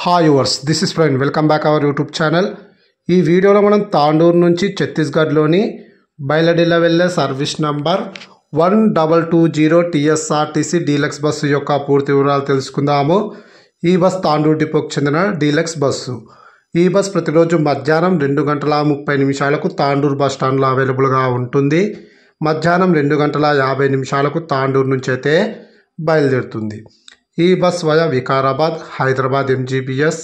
Hi yours, this is friend. Welcome back our YouTube channel. ఈ వీడియోలో మనం తాండూరు నుంచి ఛత్తీస్గఢ్లోని బయలడిలా వెళ్ళే service number 1220 TSRTC deluxe bus యొక్క పూర్తి వివరాలు తెలుసుకుందాము. ఈ బస్ తాండూరు డిపోకు చెందిన డీలక్స్ బస్సు. ఈ బస్ ప్రతిరోజు మధ్యాహ్నం 2:30 తాండూరు బస్ స్టాండ్లో అవైలబుల్గా ఉంటుంది. మధ్యాహ్నం 2:50 తాండూరు నుంచి అయితే బయలుదేరుతుంది. ఈ bus via Vikarabad, Hyderabad MGBS,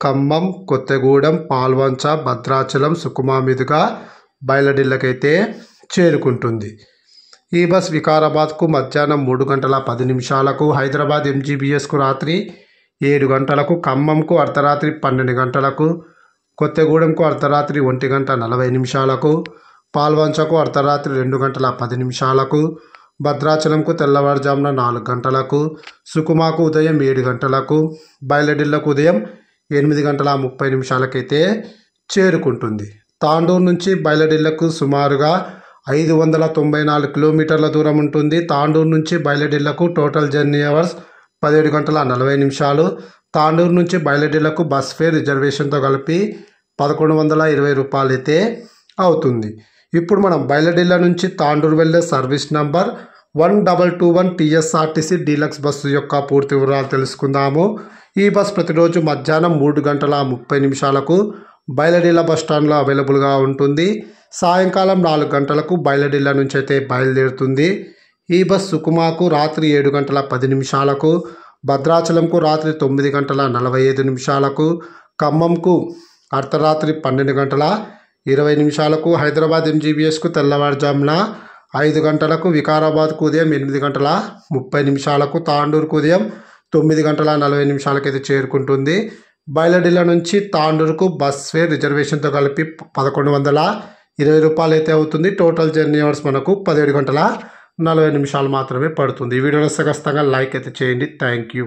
Khammam, Kothagudem, Palvancha, Bhadrachalam, Sukma మీదుగా బయలడిల్లకైతే చేరుకుంటుంది. ఈ బస్ వికారాబాద్కు మధ్యాహ్నం 3:10, హైదరాబాద్ ఎంజీబీఎస్కు రాత్రి 7 గంటలకు, ఖమ్మంకు అర్ధరాత్రి 12 గంటలకు, కొత్తగూడెంకు అర్ధరాత్రి 1:40, పాల్వంచకు అర్ధరాత్రి 2:10, భద్రాచలంకు తెల్లవారుజామున 4 గంటలకు, సుకుమాకు ఉదయం 7 గంటలకు, బయలడిల్లకు ఉదయం 8:30 అయితే చేరుకుంటుంది. తాండూరు నుంచి బయలడిల్లకు సుమారుగా 594 కిలోమీటర్ల దూరం ఉంటుంది. తాండూరు నుంచి బయలడిల్లకు టోటల్ జర్నీ అవర్స్ 17:40. తాండూరు నుంచి బయలడిల్లకు బస్ ఫేర్ రిజర్వేషన్తో కలిపి 1120 రూపాయలు అయితే అవుతుంది. ఇప్పుడు మనం బయలడిల్ల నుంచి తాండూరు వెళ్ళే service number 1221 TSRTC deluxe bus యొక్క పూర్తి వివరాలు తెలుసుకుందాము. ఈ బస్ ప్రతిరోజు మధ్యాహ్నం 3:30 బయలడిల్ల బస్ స్టాండ్లో అవైలబుల్గా ఉంటుంది. సాయంకాలం 4 గంటలకు బయలడిల్ల నుంచి అయితే బయలుదేరుతుంది. ఈ బస్ సుకుమాకు రాత్రి 7:10, భద్రాచలంకు రాత్రి 9:45, ఖమ్మంకు అర్ధరాత్రి 12:20, హైదరాబాద్ ఎంజీబీఎస్కు తెల్లవారుజామున 5 గంటలకు, వికారాబాద్కు ఉదయం 8:30, తాండూరుకు ఉదయం 9:40 అయితే చేరుకుంటుంది. బయలడిల్ల నుంచి తాండూరుకు బస్ ఫేర్ రిజర్వేషన్తో కలిపి 1120 రూపాయలు అయితే అవుతుంది. టోటల్ జర్నీ అవర్స్ మనకు 17:40 మాత్రమే పడుతుంది. ఈ వీడియోలో ఖచ్చితంగా లైక్ అయితే చేయండి. Thank you.